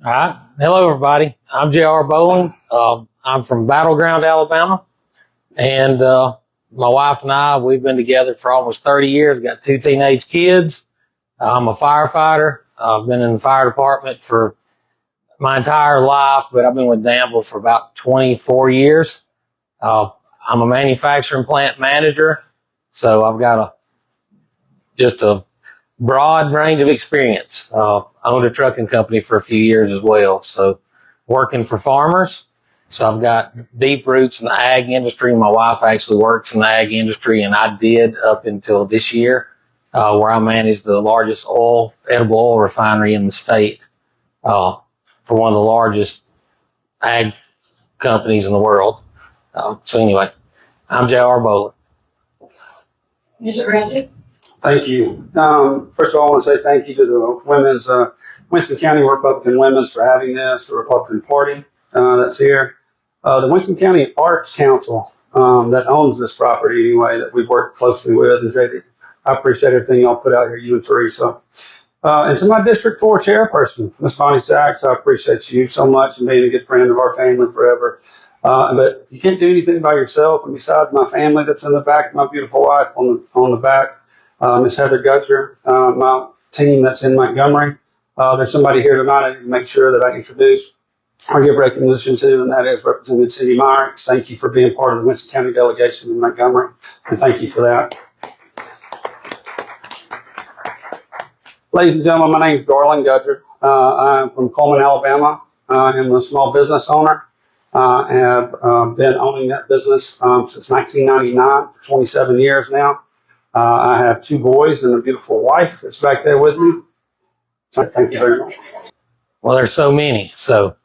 All right. Hello, everybody. I'm J.R. Bowling. I'm from Battleground, Alabama. And my wife and I, we've been together for almost 30 years, got 2 teenage kids. I'm a firefighter. I've been in the fire department for my entire life, but I've been with Danville for about 24 years. I'm a manufacturing plant manager, so I've got just a broad range of experience. I owned a trucking company for a few years as well, so working for farmers. So I've got deep roots in the ag industry. My wife actually works in the ag industry, and I did up until this year, where I managed the largest edible oil refinery in the state, for one of the largest ag companies in the world. So anyway, I'm J.R. Bowler. Is it ready? Thank you. First of all, I want to say thank you to the women's, Winston County Republican Women's for having this, the Republican Party that's here. The Winston County Arts Council that owns this property anyway, that we've worked closely with. And JD, I appreciate everything y'all put out here, you and Teresa. And to my District 4 chairperson, Ms. Bonnie Sachs, I appreciate you so much and being a good friend of our family forever. But you can't do anything by yourself. And besides my family that's in the back, my beautiful wife on the back, Ms. Heather Gudger, my team that's in Montgomery. There's somebody here tonight I need to make sure that I introduce or give recognition to, and that is Representative Cindy Myers. Thank you for being part of the Winston County delegation in Montgomery, and thank you for that. Ladies and gentlemen, my name is Garlan Gudger. I'm from Coleman, Alabama. I am a small business owner. I have been owning that business since 1999, for 27 years now. I have 2 boys and a beautiful wife that's back there with me. So thank you very much. Well, there's so many. So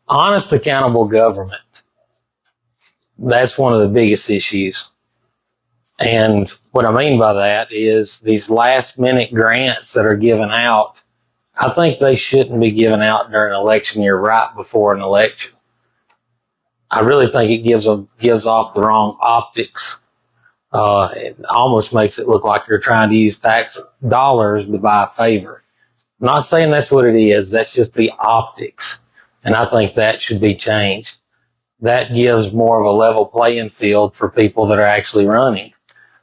honest, accountable government. That's one of the biggest issues. And what I mean by that is these last minute grants that are given out. I think they shouldn't be given out during an election year right before an election. I really think it gives off the wrong optics. It almost makes it look like you're trying to use tax dollars to buy a favor. I'm not saying that's what it is. That's just the optics. And I think that should be changed. That gives more of a level playing field for people that are actually running.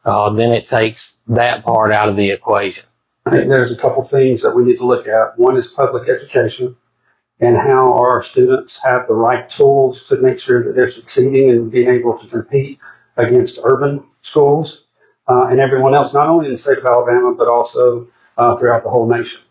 Then it takes that part out of the equation. I think there's a couple things that we need to look at. One is public education and how our students have the right tools to make sure that they're succeeding and being able to compete against urban schools and everyone else, not only in the state of Alabama, but also throughout the whole nation.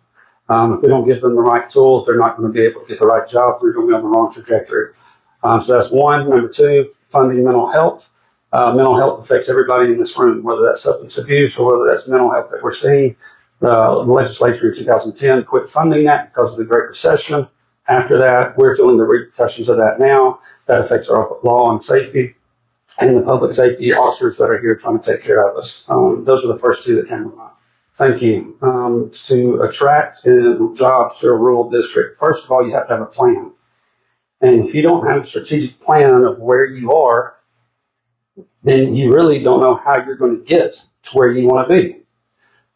If we don't give them the right tools, they're not going to be able to get the right jobs. They're going to be on the wrong trajectory. So that's one. Number 2, funding mental health. Mental health affects everybody in this room, whether that's substance abuse or whether that's mental health that we're seeing. The legislature in 2010 quit funding that because of the Great Recession. After that, we're feeling the repercussions of that now. That affects our law and safety and the public safety officers that are here trying to take care of us. Those are the first 2 that came to mind. Thank you. To attract jobs to a rural district, first of all, you have to have a plan. And if you don't have a strategic plan of where you are, then you really don't know how you're going to get to where you want to be.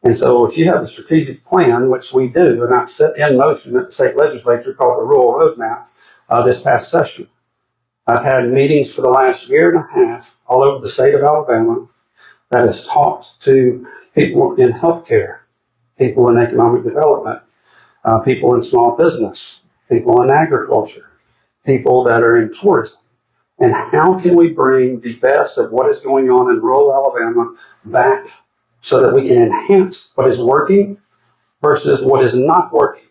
And so if you have a strategic plan, which we do, and I set in motion at the state legislature called the Rural Roadmap this past session. I've had meetings for the last year and a half all over the state of Alabama that has talked to people in healthcare, people in economic development, people in small business, people in agriculture, people that are in tourism. And how can we bring the best of what is going on in rural Alabama back so that we can enhance what is working versus what is not working?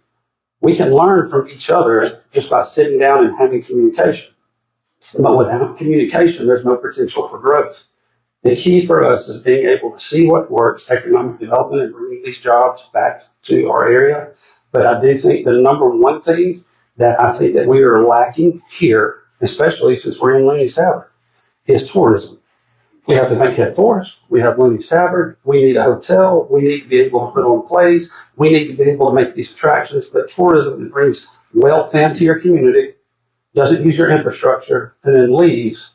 We can learn from each other just by sitting down and having communication. But without communication, there's no potential for growth. The key for us is being able to see what works, economic development, and bringing these jobs back to our area. But I do think the number one thing that I think that we are lacking here, especially since we're in Looney's Tavern, is tourism. We have the Bankhead Forest. We have Looney's Tavern. We need a hotel. We need to be able to put on plays. We need to be able to make these attractions. But tourism that brings wealth into your community, doesn't use your infrastructure, and then leaves.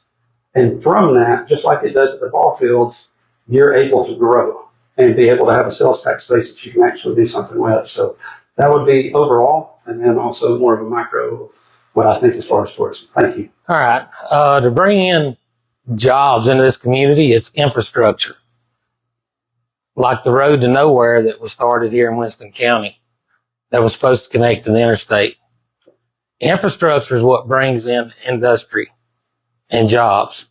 And from that, just like it does at the ball fields, you're able to grow and be able to have a sales tax base that you can actually do something with. So that would be overall. and then also more of a micro, what I think as far as tourism. Thank you. All right. To bring in jobs into this community, it's infrastructure. Like the road to nowhere that was started here in Winston County that was supposed to connect to the interstate. Infrastructure is what brings in industry and jobs.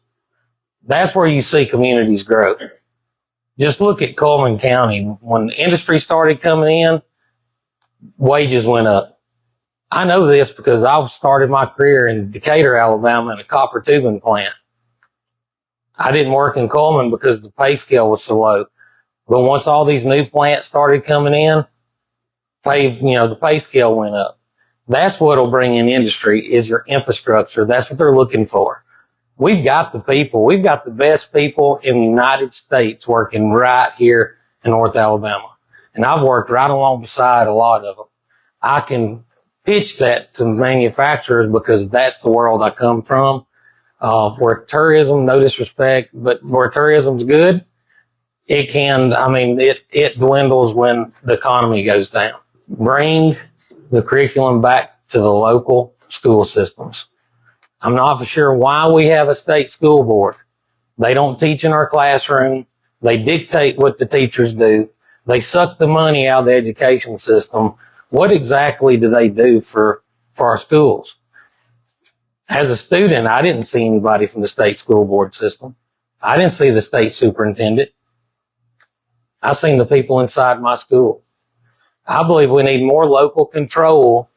That's where you see communities grow. Just look at Coleman County. When industry started coming in, wages went up. I know this because I've started my career in Decatur, Alabama in a copper tubing plant. I didn't work in Coleman because the pay scale was so low. But once all these new plants started coming in, the pay scale went up. That's what'll bring in industry is your infrastructure. That's what they're looking for. We've got the people. We've got the best people in the United States working right here in North Alabama. And I've worked right along beside a lot of them. I can pitch that to manufacturers because that's the world I come from. Where tourism, no disrespect, but where tourism's good, it dwindles when the economy goes down. Bring the curriculum back to the local school systems. I'm not for sure why we have a state school board. They don't teach in our classroom. They dictate what the teachers do. They suck the money out of the education system. What exactly do they do for our schools? As a student, I didn't see anybody from the state school board system. I didn't see the state superintendent. I seen the people inside my school. I believe we need more local control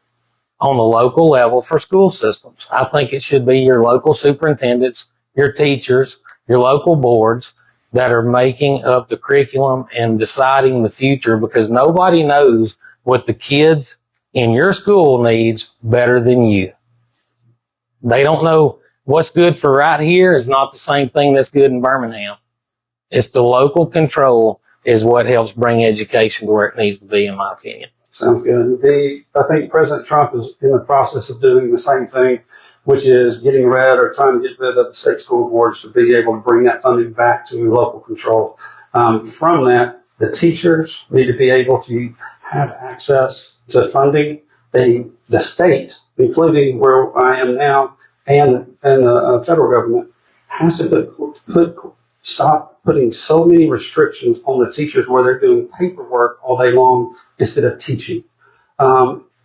on the local level for school systems. I think it should be your local superintendents, your teachers, your local boards that are making up the curriculum and deciding the future, because nobody knows what the kids in your school needs better than you. They don't know what's good for right here is not the same thing that's good in Birmingham. It's the local control is what helps bring education to where it needs to be, in my opinion. Sounds good. I think President Trump is in the process of doing the same thing, which is getting rid or trying to get rid of the state school boards to be able to bring that funding back to local control. From that, the teachers need to be able to have access to funding. The state, including where I am now, and the federal government, has to stop putting so many restrictions on the teachers where they're doing paperwork all day long instead of teaching.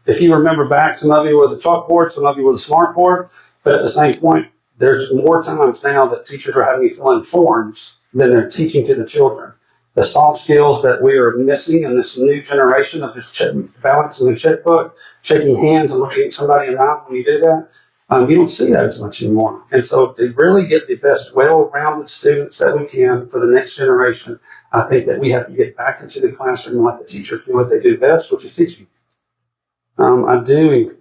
If you remember back, some of you were the chalkboard, some of you were the smartboard, but at the same point, there's more times now that teachers are having to fill in forms than they're teaching to the children. The soft skills that we are missing in this new generation of just balancing the checkbook, shaking hands and looking at somebody in the eye when you do that, you don't see that as much anymore. And so to really get the best well-rounded students that we can for the next generation, I think that we have to get back into the classroom and let the teachers do what they do best, which is teaching. I do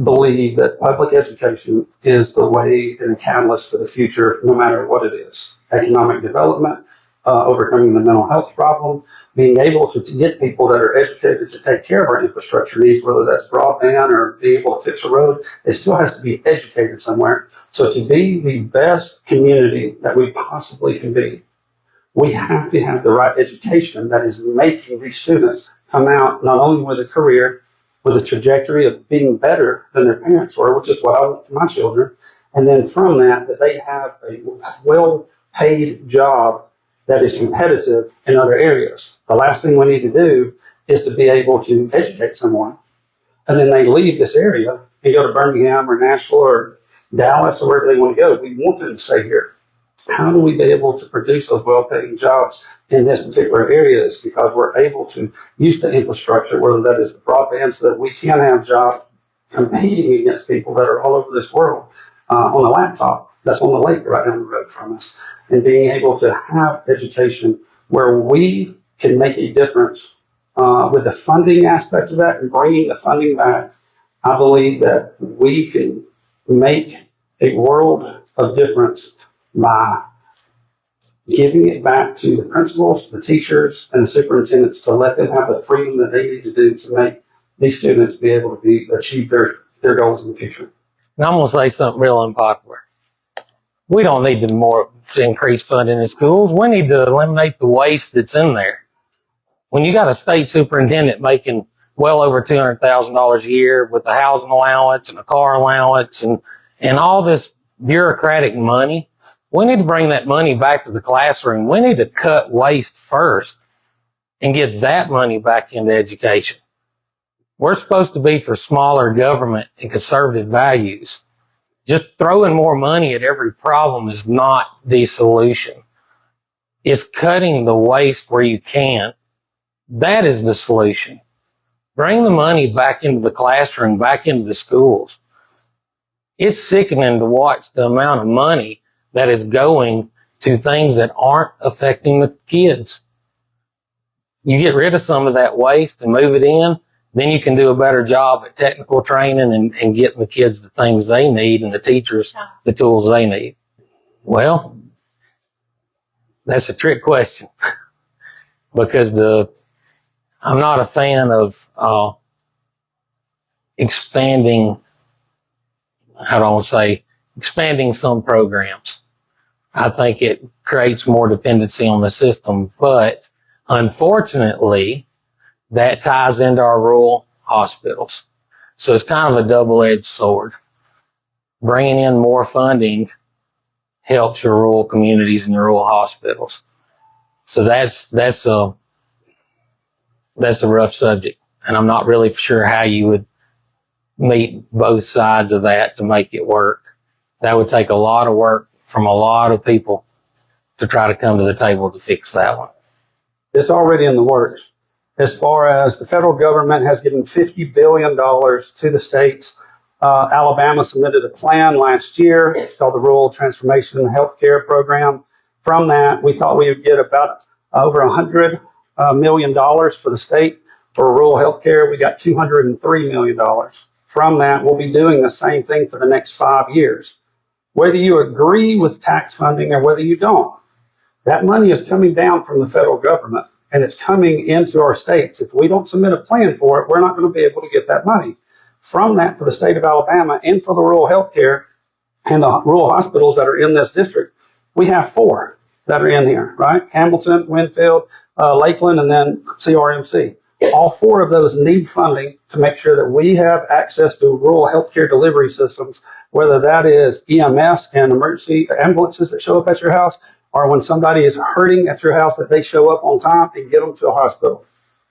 believe that public education is the way and a catalyst for the future, no matter what it is. Economic development, overcoming the mental health problem, being able to get people that are educated to take care of our infrastructure needs, whether that's broadband or being able to fix a road, it still has to be educated somewhere. So to be the best community that we possibly can be, we have to have the right education that is making these students come out not only with a career, with a trajectory of being better than their parents were, which is what I want for my children, and then from that they have a well-paid job that is competitive in other areas. The last thing we need to do is to be able to educate someone, and then they leave this area and go to Birmingham or Nashville or Dallas or wherever they want to go. We want them to stay here. How do we be able to produce those well-paying jobs in this particular area? Is because we're able to use the infrastructure, whether that is the broadband, so that we can have jobs competing against people that are all over this world on a laptop that's on the lake right down the road from us, and being able to have education where we can make a difference with the funding aspect of that and bringing the funding back. I believe that we can make a world of difference by giving it back to the principals, the teachers, and the superintendents to let them have the freedom that they need to do to make these students be able to achieve their goals in the future. And I'm going to say something real unpopular. We don't need to increase funding in schools. We need to eliminate the waste that's in there. When you got a state superintendent making well over $200,000 a year with the housing allowance and a car allowance and all this bureaucratic money, we need to bring that money back to the classroom. We need to cut waste first and get that money back into education. We're supposed to be for smaller government and conservative values. Just throwing more money at every problem is not the solution. It's cutting the waste where you can. That is the solution. Bring the money back into the classroom, back into the schools. It's sickening to watch the amount of money that is going to things that aren't affecting the kids. You get rid of some of that waste and move it in, then you can do a better job at technical training and getting the kids the things they need and the teachers the tools they need. Well, that's a trick question because I'm not a fan of expanding some programs. I think it creates more dependency on the system, but unfortunately, that ties into our rural hospitals. So it's kind of a double-edged sword. Bringing in more funding helps your rural communities and your rural hospitals. So that's a rough subject. And I'm not really sure how you would meet both sides of that to make it work. That would take a lot of work from a lot of people to try to come to the table to fix that one. It's already in the works. As far as the federal government has given $50 billion to the states. Alabama submitted a plan last year. It's called the Rural Transformation Healthcare Program. From that, we thought we would get about over $100 million for the state for rural healthcare. We got $203 million. From that, we'll be doing the same thing for the next 5 years. Whether you agree with tax funding or whether you don't, that money is coming down from the federal government and it's coming into our states. If we don't submit a plan for it, we're not going to be able to get that money. From that, for the state of Alabama and for the rural healthcare and the rural hospitals that are in this district, we have 4 that are in here, right? Hamilton, Winfield, Lakeland, and then CRMC. All 4 of those need funding to make sure that we have access to rural healthcare delivery systems, whether that is EMS and emergency ambulances that show up at your house, or when somebody is hurting at your house that they show up on time and get them to a hospital.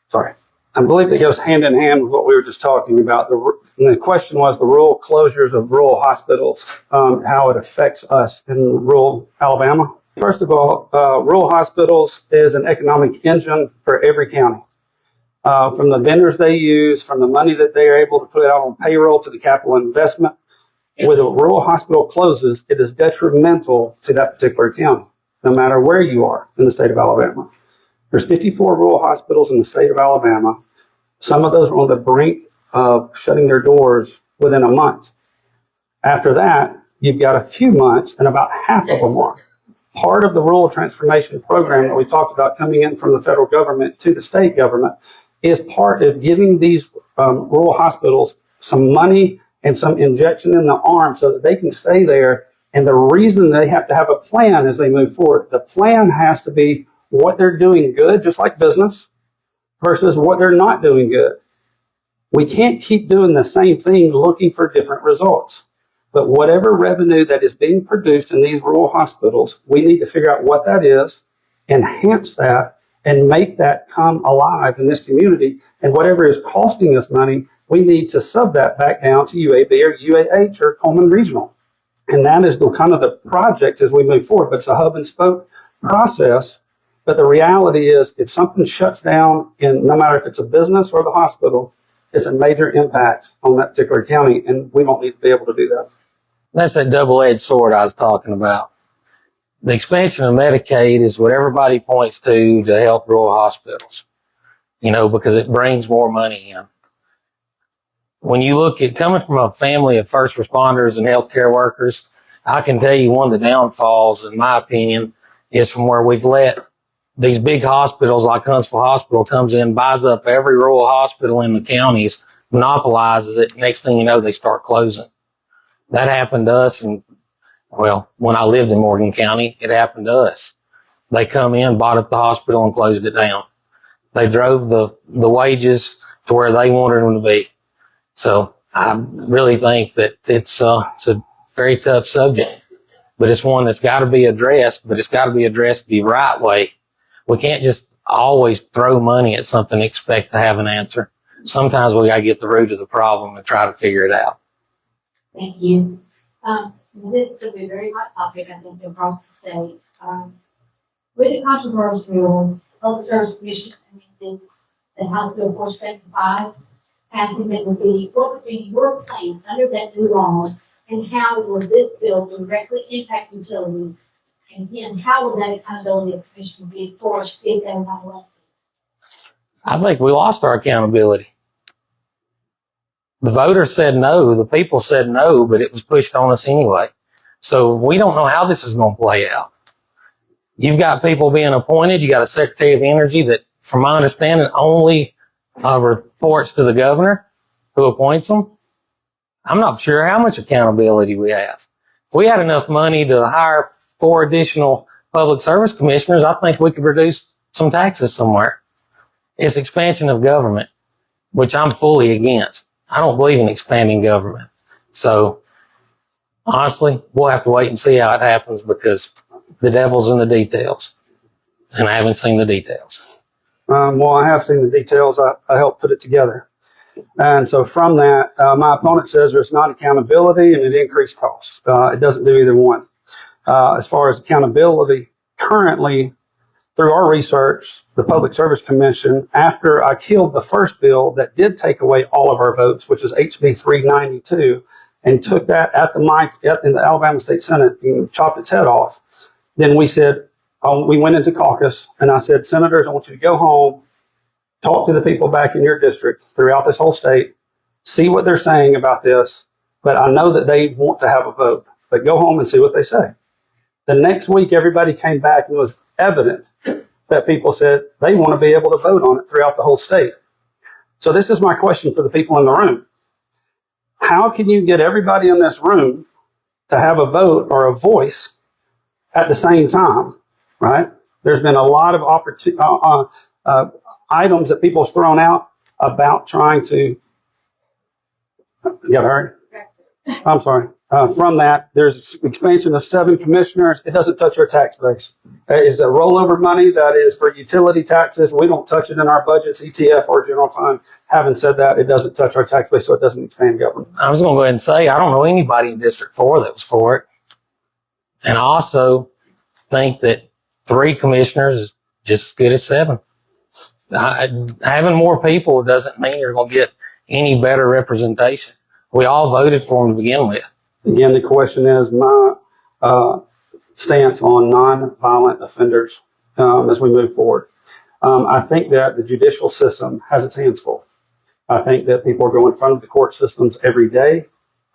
Sorry. I believe that goes hand in hand with what we were just talking about. The question was the rural closures of rural hospitals, how it affects us in rural Alabama. First of all, rural hospitals is an economic engine for every county. From the vendors they use, from the money that they are able to put out on payroll to the capital investment. When a rural hospital closes, it is detrimental to that particular county, no matter where you are in the state of Alabama. There's 54 rural hospitals in the state of Alabama. Some of those are on the brink of shutting their doors within a month. After that, you've got a few months, and about half of them are. Part of the rural transformation program that we talked about coming in from the federal government to the state government is part of giving these rural hospitals some money and some injection in the arm so that they can stay there. And the reason they have to have a plan as they move forward, the plan has to be what they're doing good, just like business, versus what they're not doing good. We can't keep doing the same thing looking for different results. But whatever revenue that is being produced in these rural hospitals, we need to figure out what that is, enhance that, and make that come alive in this community. And whatever is costing us money, we need to sub that back down to UAB or UAH or Coleman Regional. And that is the kind of the project as we move forward. But it's a hub and spoke process. But the reality is if something shuts down, in no matter if it's a business or the hospital, it's a major impact on that particular county. And we don't need to be able to do that. That's that double-edged sword I was talking about. The expansion of Medicaid is what everybody points to help rural hospitals, because it brings more money in. When you look at coming from a family of first responders and healthcare workers, I can tell you one of the downfalls, in my opinion, is from where we've let these big hospitals like Huntsville Hospital comes in, buys up every rural hospital in the counties, monopolizes it. Next thing you know, they start closing. That happened to us, and when I lived in Morgan County, it happened to us. They come in, bought up the hospital, and closed it down. They drove the wages to where they wanted them to be. So I really think that it's a very tough subject, but it's one that's got to be addressed, but it's got to be addressed the right way. We can't just always throw money at something and expect to have an answer. Sometimes we got to get the root of the problem and try to figure it out. Thank you. This is a very hot topic, I think, across the state. With the controversial Public Service Commission, the House Bill 475 passing, what would be your plan under that new law, and how will this bill directly impact utilities? And again, how will that accountability commission be enforced if they're not elected? I think we lost our accountability. The voters said no, the people said no, but it was pushed on us anyway. So we don't know how this is going to play out. You've got people being appointed. You got a Secretary of Energy that, from my understanding, only reports to the governor who appoints them. I'm not sure how much accountability we have. If we had enough money to hire 4 additional public service commissioners, I think we could reduce some taxes somewhere. It's expansion of government, which I'm fully against. I don't believe in expanding government. So honestly, we'll have to wait and see how it happens, because the devil's in the details, and I haven't seen the details. Well, I have seen the details. I helped put it together. And so from that, my opponent says there's not accountability and it increased costs. It doesn't do either one. As far as accountability, currently, through our research, the Public Service Commission, after I killed the first bill that did take away all of our votes, which is HB 392, and took that at the mic in the Alabama State Senate and chopped its head off, then we said, we went into caucus, and I said, Senators, I want you to go home, talk to the people back in your district throughout this whole state, see what they're saying about this, but I know that they want to have a vote, but go home and see what they say. The next week, everybody came back, and it was evident that people said they want to be able to vote on it throughout the whole state. So this is my question for the people in the room. How can you get everybody in this room to have a vote or a voice at the same time, right? There's been a lot of items that people's thrown out about trying to, you got to hurry? I'm sorry. From that, there's expansion of 7 commissioners. It doesn't touch our tax base. It's a rollover money that is for utility taxes. We don't touch it in our budgets, ETF or general fund. Having said that, it doesn't touch our tax base, so it doesn't expand government. I was going to go ahead and say, I don't know anybody in District 4 that was for it. And I also think that 3 commissioners is just as good as 7. Having more people doesn't mean you're going to get any better representation. We all voted for them to begin with. Again, the question is my stance on non-violent offenders as we move forward. I think that the judicial system has its hands full. I think that people are going in front of the court systems every day.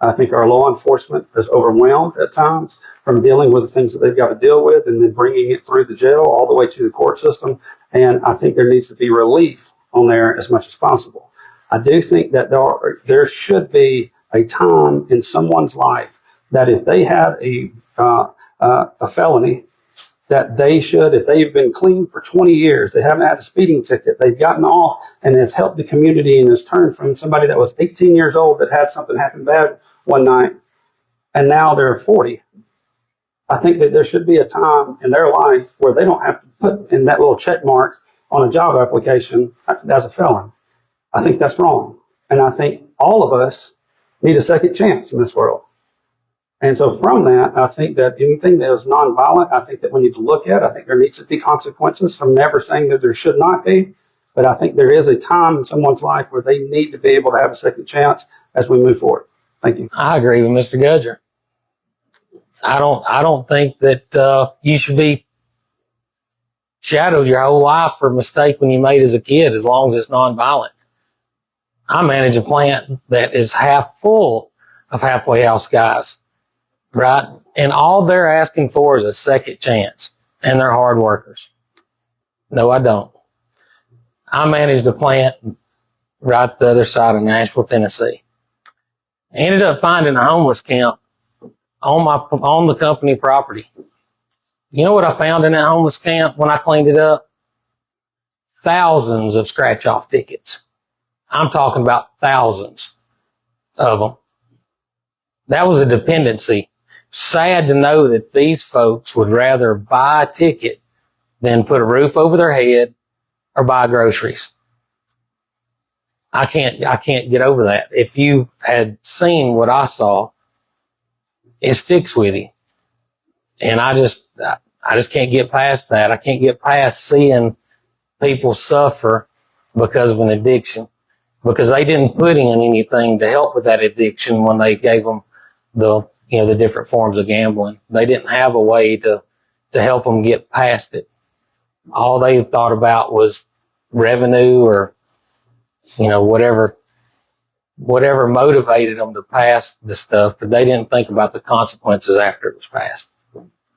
I think our law enforcement is overwhelmed at times from dealing with the things that they've got to deal with and then bringing it through the jail all the way to the court system. And I think there needs to be relief on there as much as possible. I do think that there should be a time in someone's life that if they had a felony, that they should, if they've been clean for 20 years, they haven't had a speeding ticket, they've gotten off and have helped the community and has turned from somebody that was 18 years old that had something happen bad one night, and now they're 40. I think that there should be a time in their life where they don't have to put in that little check mark on a job application as a felon. I think that's wrong. And I think all of us need a second chance in this world. And so from that, I think that anything that is nonviolent, I think that we need to look at. I think there needs to be consequences. I'm never saying that there should not be, but I think there is a time in someone's life where they need to be able to have a second chance as we move forward. Thank you. I agree with Mr. Gudger. I don't think that you should be shadowed your whole life for a mistake when you made as a kid, as long as it's nonviolent. I manage a plant that is half full of halfway house guys, right? And all they're asking for is a second chance, and they're hard workers. No, I don't. I managed a plant right the other side of Nashville, Tennessee. I ended up finding a homeless camp on the company property. You know what I found in that homeless camp when I cleaned it up? thousands of scratch-off tickets. I'm talking about thousands of them. That was a dependency. Sad to know that these folks would rather buy a ticket than put a roof over their head or buy groceries. I can't get over that. If you had seen what I saw, it sticks with you. And I just can't get past that. I can't get past seeing people suffer because of an addiction, because they didn't put in anything to help with that addiction when they gave them the different forms of gambling. They didn't have a way to help them get past it. All they thought about was revenue or, whatever motivated them to pass the stuff, but they didn't think about the consequences after it was passed.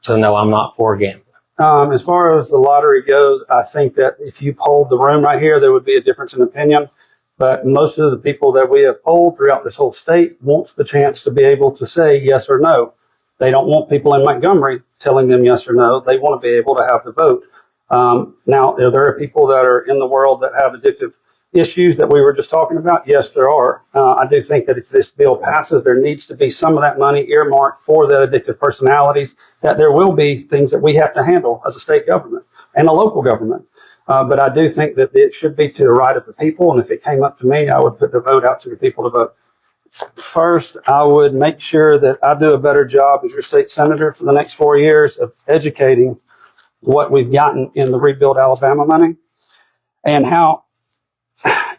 So no, I'm not for gambling. As far as the lottery goes, I think that if you polled the room right here, there would be a difference in opinion. But most of the people that we have polled throughout this whole state wants the chance to be able to say yes or no. They don't want people in Montgomery telling them yes or no. They want to be able to have the vote. Now, there are people that are in the world that have addictive issues that we were just talking about. Yes, there are. I do think that if this bill passes, there needs to be some of that money earmarked for the addictive personalities, that there will be things that we have to handle as a state government and a local government. But I do think that it should be to the right of the people. And if it came up to me, I would put the vote out to the people to vote. First, I would make sure that I do a better job as your state senator for the next 4 years of educating what we've gotten in the Rebuild Alabama money and how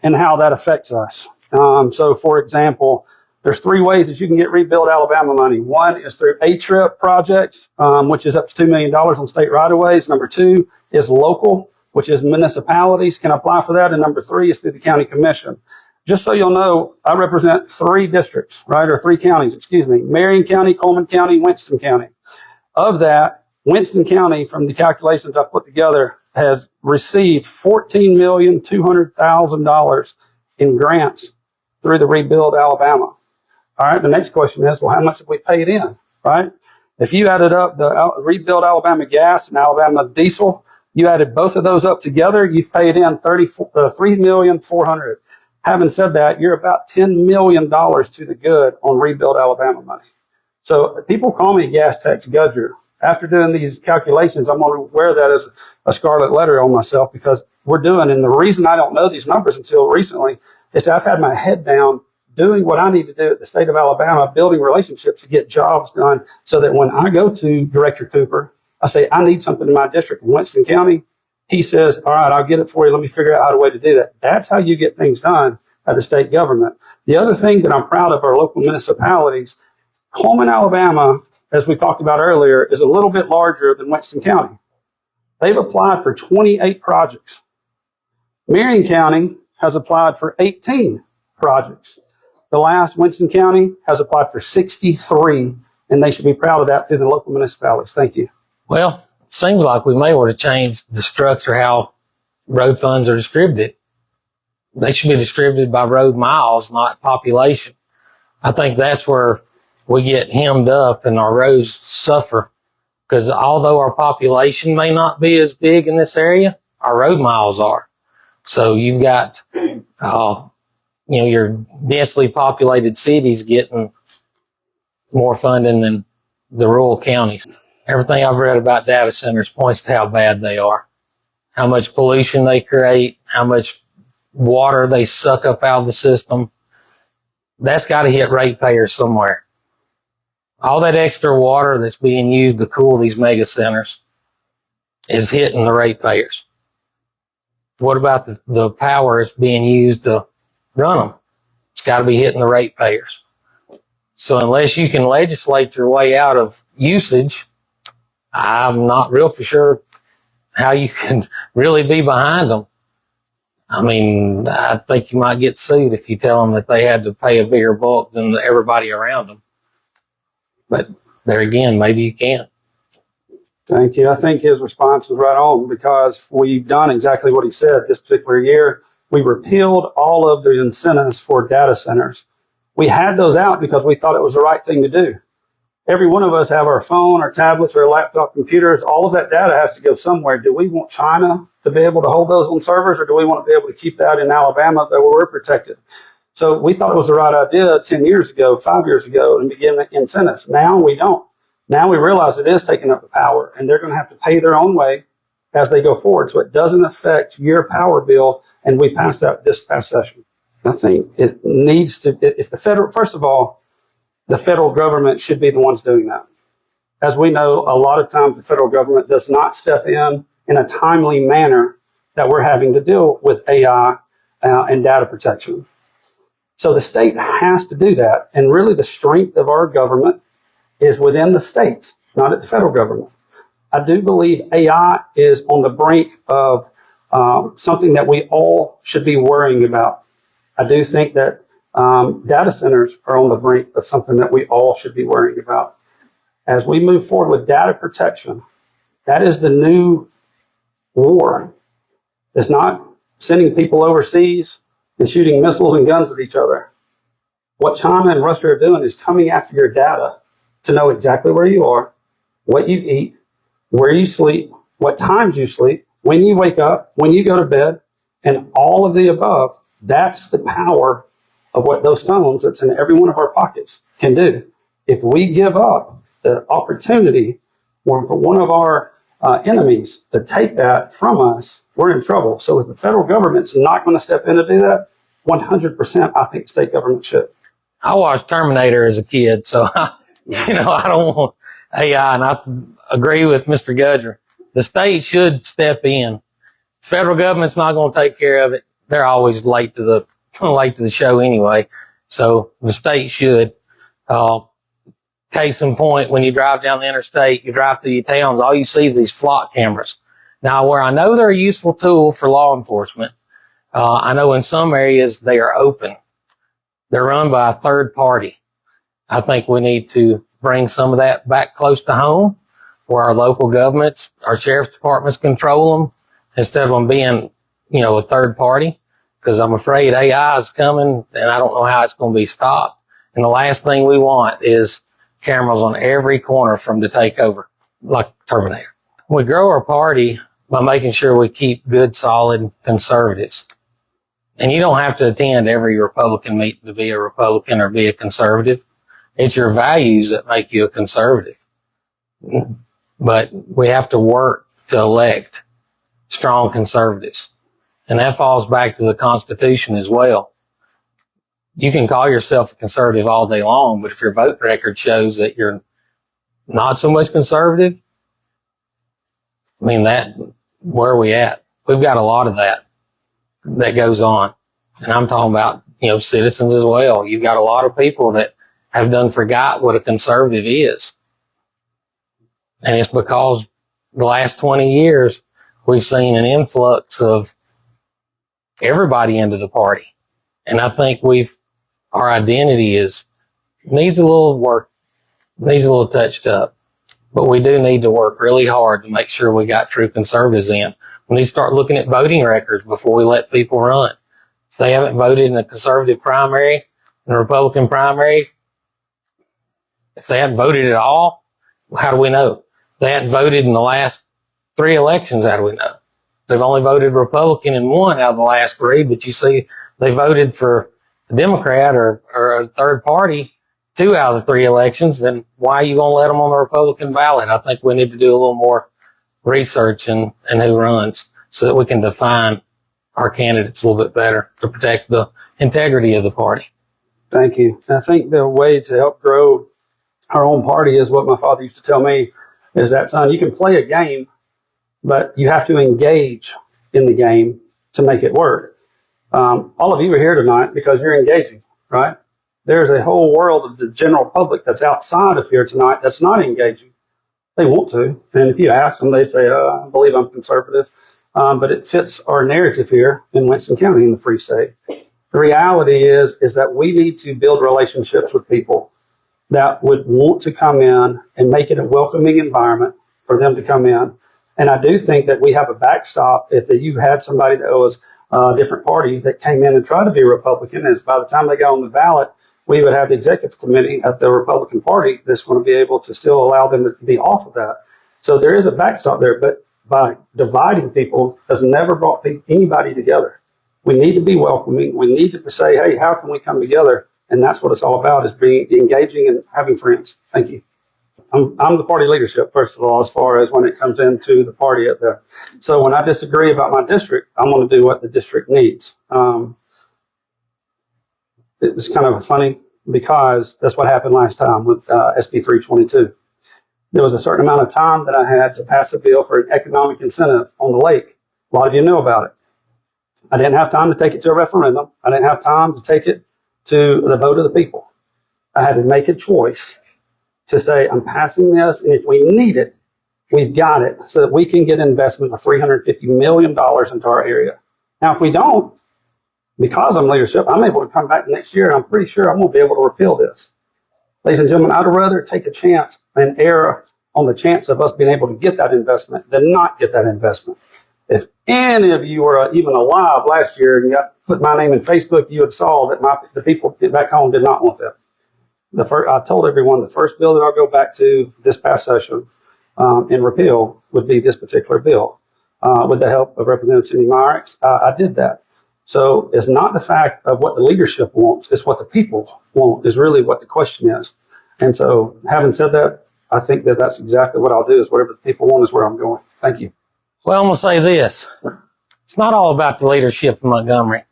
that affects us. So, for example, there's 3 ways that you can get Rebuild Alabama money. One is through A-TRIP projects, which is up to $2 million on state right-of-ways. Number 2 is local, which is municipalities can apply for that. And number 3 is through the county commission. Just so you'll know, I represent 3 districts, right, or 3 counties, Marion County, Coleman County, Winston County. Of that, Winston County, from the calculations I put together, has received $14,200,000 in grants through the Rebuild Alabama. All right, the next question is, well, how much have we paid in, right? If you added up the Rebuild Alabama gas and Alabama diesel, you added both of those up together, you've paid in $3,400,000. Having said that, you're about $10 million to the good on Rebuild Alabama money. So people call me Gas Tax Gudger. After doing these calculations, I'm going to wear that as a scarlet letter on myself because we're doing, and the reason I don't know these numbers until recently is that I've had my head down doing what I need to do at the state of Alabama, building relationships to get jobs done so that when I go to Director Cooper, I say, I need something in my district in Winston County. He says, all right, I'll get it for you. Let me figure out how to do that. That's how you get things done at the state government. The other thing that I'm proud of our local municipalities, Coleman, Alabama, as we talked about earlier, is a little bit larger than Winston County. They've applied for 28 projects. Marion County has applied for 18 projects. The last, Winston County, has applied for 63, and they should be proud of that through the local municipalities. Thank you. Well, it seems like we may want to change the structure how road funds are distributed. They should be distributed by road miles, not population. I think that's where we get hemmed up and our roads suffer. Because although our population may not be as big in this area, our road miles are. So you've got, your densely populated cities getting more funding than the rural counties. Everything I've read about data centers points to how bad they are, how much pollution they create, how much water they suck up out of the system. That's got to hit ratepayers somewhere. All that extra water that's being used to cool these mega centers is hitting the ratepayers. What about the power that's being used to run them? It's got to be hitting the ratepayers. So unless you can legislate your way out of usage, I'm not real for sure how you can really be behind them. I mean, I think you might get sued if you tell them that they had to pay a bigger bulk than everybody around them. But there again, maybe you can. Thank you. I think his response was right on because we've done exactly what he said this particular year. We repealed all of the incentives for data centers. We had those out because we thought it was the right thing to do. every one of us have our phone, our tablets, our laptop computers. All of that data has to go somewhere. Do we want China to be able to hold those on servers, or do we want to be able to keep that in Alabama where we're protected? So we thought it was the right idea 10 years ago, 5 years ago, and begin incentives. Now we don't. Now we realize it is taking up the power, and they're going to have to pay their own way as they go forward. So it doesn't affect your power bill, and we passed that this past session. I think it needs to, if the federal, first of all, the federal government should be the ones doing that. As we know, a lot of times the federal government does not step in a timely manner that we're having to deal with AI and data protection. So the state has to do that. And really the strength of our government is within the states, not at the federal government. I do believe AI is on the brink of something that we all should be worrying about. I do think that data centers are on the brink of something that we all should be worrying about. As we move forward with data protection, that is the new war. It's not sending people overseas and shooting missiles and guns at each other. What China and Russia are doing is coming after your data to know exactly where you are, what you eat, where you sleep, what times you sleep, when you wake up, when you go to bed, and all of the above. That's the power of what those phones that's in every one of our pockets can do. If we give up the opportunity for one of our enemies to take that from us, we're in trouble. So if the federal government's not going to step in to do that, 100%, I think state government should. I watched Terminator as a kid, so I don't want AI, and I agree with Mr. Gudger. The state should step in. Federal government's not going to take care of it. They're always late to the show anyway. So the state should. Case in point, when you drive down the interstate, you drive through your towns, all you see is these flock cameras. Now, where I know they're a useful tool for law enforcement, I know in some areas they are open. They're run by a third party. I think we need to bring some of that back close to home, where our local governments, our sheriff's departments control them, instead of them being, a third party. Because I'm afraid AI is coming, and I don't know how it's going to be stopped. And the last thing we want is cameras on every corner from the takeover, like Terminator. We grow our party by making sure we keep good, solid conservatives. And you don't have to attend every Republican meeting to be a Republican or be a conservative. It's your values that make you a conservative. But we have to work to elect strong conservatives. And that falls back to the Constitution as well. You can call yourself a conservative all day long, but if your vote record shows that you're not so much conservative, where are we at? We've got a lot of that goes on. And I'm talking about, citizens as well. You've got a lot of people that have forgot what a conservative is. And it's because the last 20 years, we've seen an influx of everybody into the party. And I think our identity needs a little work, needs a little touched up. But we do need to work really hard to make sure we got true conservatives in. We need to start looking at voting records before we let people run. If they haven't voted in a conservative primary, in a Republican primary, if they hadn't voted at all, how do we know? If they hadn't voted in the last 3 elections, how do we know? They've only voted Republican in 1 out of the last 3, but you see they voted for a Democrat or a third party 2 out of the 3 elections, then why are you going to let them on the Republican ballot? I think we need to do a little more research in who runs so that we can define our candidates a little bit better to protect the integrity of the party. Thank you. I think the way to help grow our own party is what my father used to tell me, is that, son, you can play a game, but you have to engage in the game to make it work. All of you are here tonight because you're engaging, right? There's a whole world of the general public that's outside of here tonight that's not engaging. They want to. And if you ask them, they'd say, I believe I'm conservative. But it fits our narrative here in Winston County in the Free State. The reality is that we need to build relationships with people that would want to come in and make it a welcoming environment for them to come in. And I do think that we have a backstop. If you had somebody that was a different party that came in and tried to be a Republican, as by the time they got on the ballot, we would have the executive committee at the Republican Party that's going to be able to still allow them to be off of that. So there is a backstop there, but by dividing people has never brought anybody together. We need to be welcoming. We need to say, hey, how can we come together? And that's what it's all about, is being engaging and having friends. Thank you. I'm the party leadership, first of all, as far as when it comes into the party at there. So when I disagree about my district, I'm going to do what the district needs. It's kind of funny because that's what happened last time with SB 322. There was a certain amount of time that I had to pass a bill for an economic incentive on the lake. A lot of you know about it. I didn't have time to take it to a referendum. I didn't have time to take it to the vote of the people. I had to make a choice to say, I'm passing this, and if we need it, we've got it so that we can get investment of $350 million into our area. Now, if we don't, because I'm leadership, I'm able to come back next year, and I'm pretty sure I'm going to be able to repeal this. Ladies and gentlemen, I'd rather take a chance and err on the chance of us being able to get that investment than not get that investment. If any of you were even alive last year and put my name in Facebook, you would saw that the people back home did not want that. I told everyone the first bill that I'll go back to this past session and repeal would be this particular bill. With the help of Representative Cindy Myrick, I did that. So it's not the fact of what the leadership wants, it's what the people want is really what the question is. And so having said that, I think that that's exactly what I'll do, is whatever the people want is where I'm going. Thank you. Well, I'm going to say this. It's not all about the leadership in Montgomery.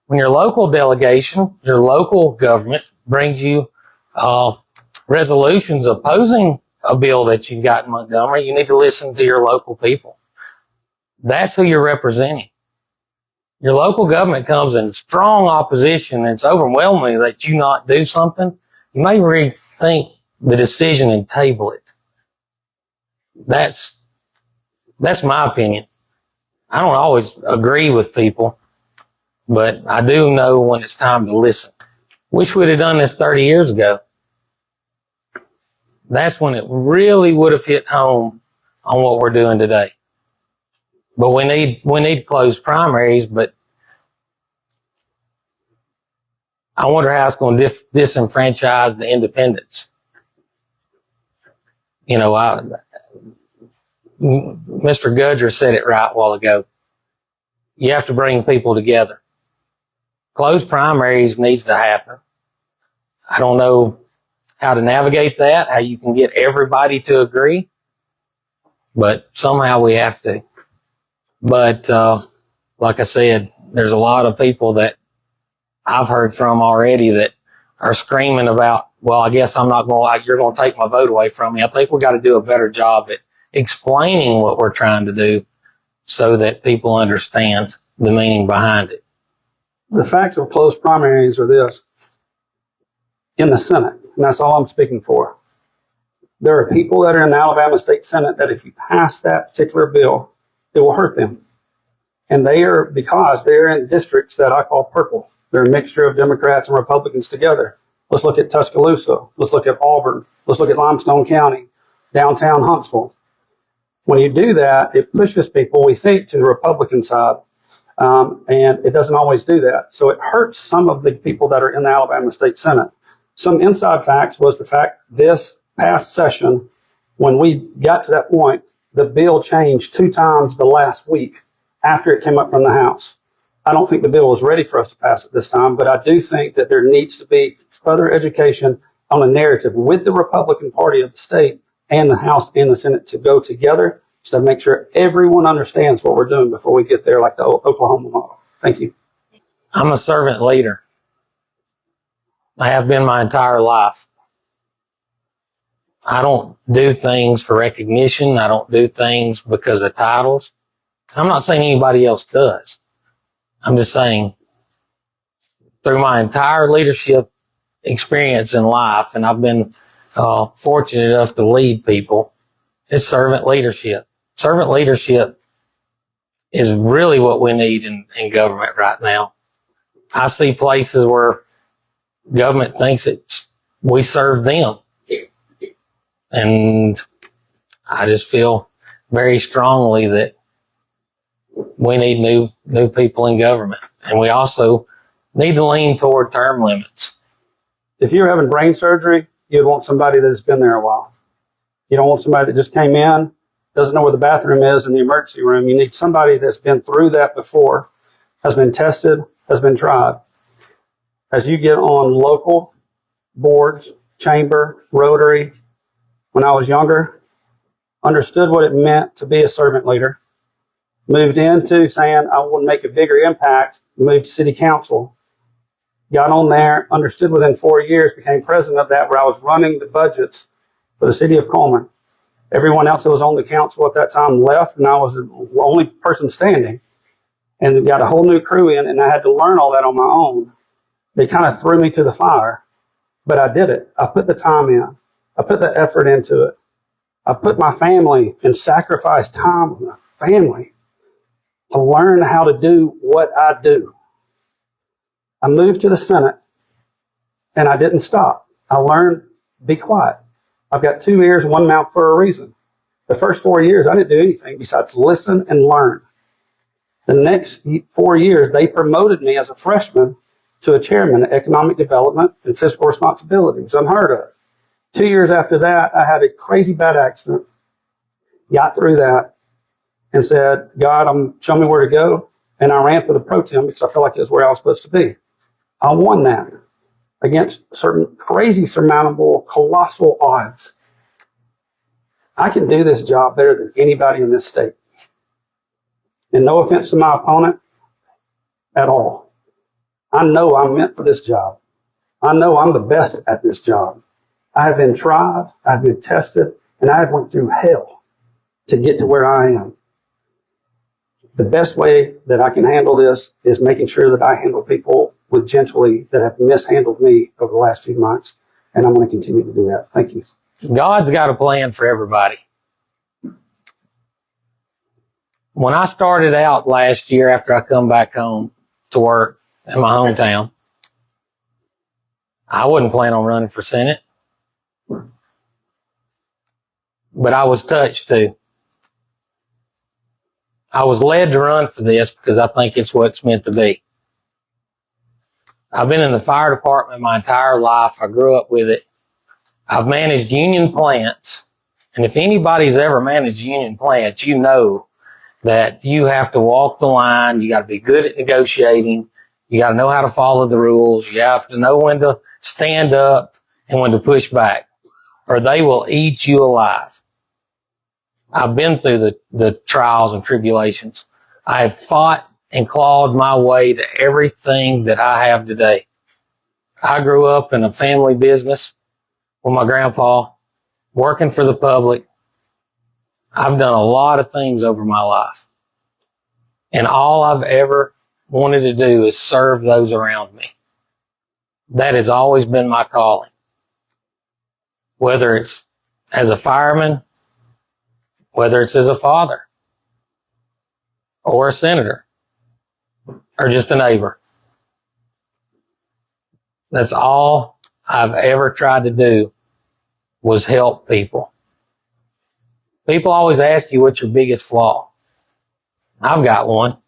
When your local delegation, your local government brings you resolutions opposing a bill that you've got in Montgomery, you need to listen to your local people. That's who you're representing. Your local government comes in strong opposition and it's overwhelming that you not do something. You may rethink the decision and table it. That's my opinion. I don't always agree with people, but I do know when it's time to listen. Wish we'd have done this 30 years ago. That's when it really would have hit home on what we're doing today. But we need to close primaries, but I wonder how it's going to disenfranchise the independents. You know, Mr. Gudger said it right a while ago. You have to bring people together. Closed primaries needs to happen. I don't know how to navigate that, how you can get everybody to agree, but somehow we have to. But like I said, there's a lot of people that I've heard from already that are screaming about, well, I guess you're going to take my vote away from me. I think we got to do a better job at explaining what we're trying to do so that people understand the meaning behind it. The facts of closed primaries are this. In the Senate, and that's all I'm speaking for, there are people that are in the Alabama State Senate that if you pass that particular bill, it will hurt them. And because they're in districts that I call purple. They're a mixture of Democrats and Republicans together. Let's look at Tuscaloosa. Let's look at Auburn. Let's look at Limestone County, downtown Huntsville. When you do that, it pushes people, we think, to the Republican side. And it doesn't always do that. So it hurts some of the people that are in the Alabama State Senate. Some inside facts was the fact this past session, when we got to that point, the bill changed 2 times the last week after it came up from the House. I don't think the bill is ready for us to pass it this time, but I do think that there needs to be further education on a narrative with the Republican Party of the state and the House and the Senate to go together to make sure everyone understands what we're doing before we get there, like the Oklahoma model. Thank you. I'm a servant leader. I have been my entire life. I don't do things for recognition. I don't do things because of titles. I'm not saying anybody else does. I'm just saying through my entire leadership experience in life, and I've been fortunate enough to lead people, it's servant leadership. Servant leadership is really what we need in government right now. I see places where government thinks we serve them. And I just feel very strongly that we need new people in government. And we also need to lean toward term limits. If you're having brain surgery, you'd want somebody that's been there a while. You don't want somebody that just came in, doesn't know where the bathroom is in the emergency room. You need somebody that's been through that before, has been tested, has been tried. As you get on local boards, chamber, Rotary, when I was younger, understood what it meant to be a servant leader, moved into saying I want to make a bigger impact, moved to city council, got on there, understood within 4 years, became president of that, where I was running the budgets for the city of Coleman. Everyone else that was on the council at that time left, and I was the only person standing. And got a whole new crew in, and I had to learn all that on my own. They kind of threw me to the fire, but I did it. I put the time in. I put the effort into it. I put my family and sacrificed time with my family to learn how to do what I do. I moved to the Senate, and I didn't stop. I learned, be quiet. I've got 2 ears, 1 mouth for a reason. The first 4 years, I didn't do anything besides listen and learn. The next 4 years, they promoted me as a freshman to a chairman of economic development and fiscal responsibility. It was unheard of. 2 years after that, I had a crazy bad accident, got through that, and said, God, show me where to go. And I ran for the pro tem because I felt like it was where I was supposed to be. I won that against certain crazy, surmountable, colossal odds. I can do this job better than anybody in this state. And no offense to my opponent at all. I know I'm meant for this job. I know I'm the best at this job. I have been tried, I've been tested, and I have went through hell to get to where I am. The best way that I can handle this is making sure that I handle people with gentility that have mishandled me over the last few months, and I'm going to continue to do that. Thank you. God's got a plan for everybody. When I started out last year after I come back home to work in my hometown, I wasn't planning on running for Senate. But I was touched too. I was led to run for this because I think it's what it's meant to be. I've been in the fire department my entire life. I grew up with it. I've managed union plants. And if anybody's ever managed union plants, you know that you have to walk the line. You got to be good at negotiating. You got to know how to follow the rules. You have to know when to stand up and when to push back, or they will eat you alive. I've been through the trials and tribulations. I have fought and clawed my way to everything that I have today. I grew up in a family business with my grandpa, working for the public. I've done a lot of things over my life. And all I've ever wanted to do is serve those around me. That has always been my calling. Whether it's as a fireman, whether it's as a father, or a senator, or just a neighbor. That's all I've ever tried to do was help people. People always ask you what's your biggest flaw. I've got one.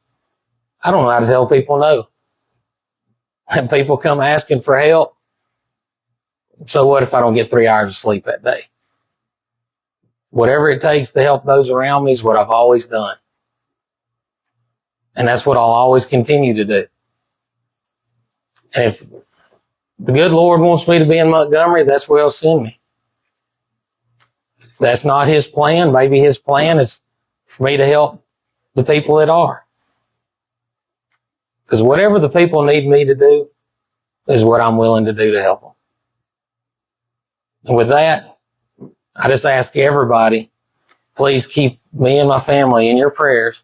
I don't know how to tell people no. And people come asking for help. So what if I don't get 3 hours of sleep that day? Whatever it takes to help those around me is what I've always done. And that's what I'll always continue to do. And if the good Lord wants me to be in Montgomery, that's where He'll send me. If that's not His plan, maybe His plan is for me to help the people that are. Because whatever the people need me to do is what I'm willing to do to help them. And with that, I just ask everybody, please keep me and my family in your prayers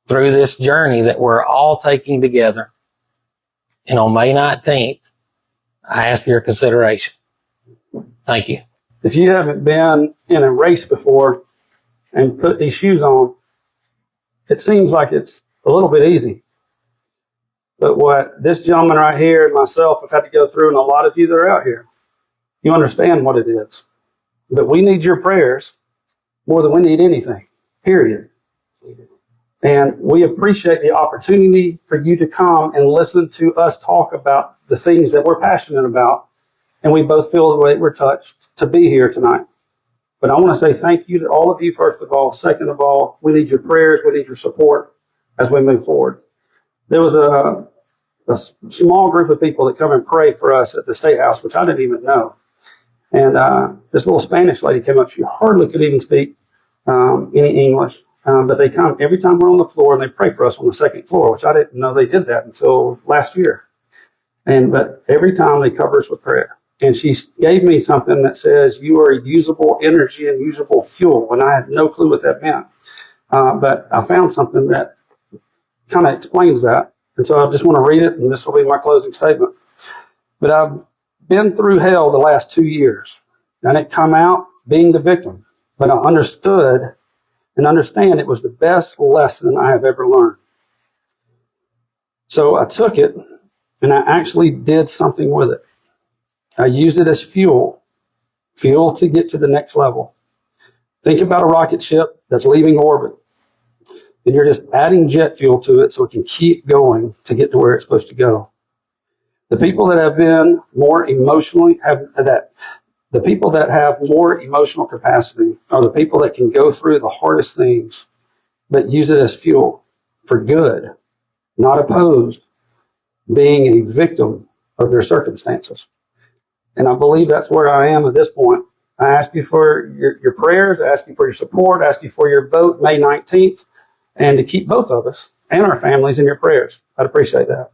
through this journey that we're all taking together. And on May 19th, I ask for your consideration. Thank you. If you haven't been in a race before and put these shoes on, it seems like it's a little bit easy. But what this gentleman right here and myself have had to go through, and a lot of you that are out here, you understand what it is. But we need your prayers more than we need anything, period. And we appreciate the opportunity for you to come and listen to us talk about the things that we're passionate about and we both feel the way we're touched to be here tonight. But I want to say thank you to all of you, first of all. Second of all, we need your prayers. We need your support as we move forward. There was a small group of people that come and pray for us at the State House, which I didn't even know. And this little Spanish lady came up. She hardly could even speak any English. But they come every time we're on the floor and they pray for us on the second floor, which I didn't know they did that until last year. But every time they cover us with prayer. And she gave me something that says, you are usable energy and usable fuel. And I had no clue what that meant. But I found something that kind of explains that. And so I just want to read it, and this will be my closing statement. But I've been through hell the last 2 years. And it come out being the victim. But I understood and understand it was the best lesson I have ever learned. So I took it, and I actually did something with it. I used it as fuel to get to the next level. Think about a rocket ship that's leaving orbit, and you're just adding jet fuel to it so it can keep going to get to where it's supposed to go. The people that have been more emotionally, the people that have more emotional capacity are the people that can go through the hardest things, but use it as fuel for good, not opposed, being a victim of their circumstances. And I believe that's where I am at this point. I ask you for your prayers, I ask you for your support, I ask you for your vote May 19th, and to keep both of us and our families in your prayers. I'd appreciate that.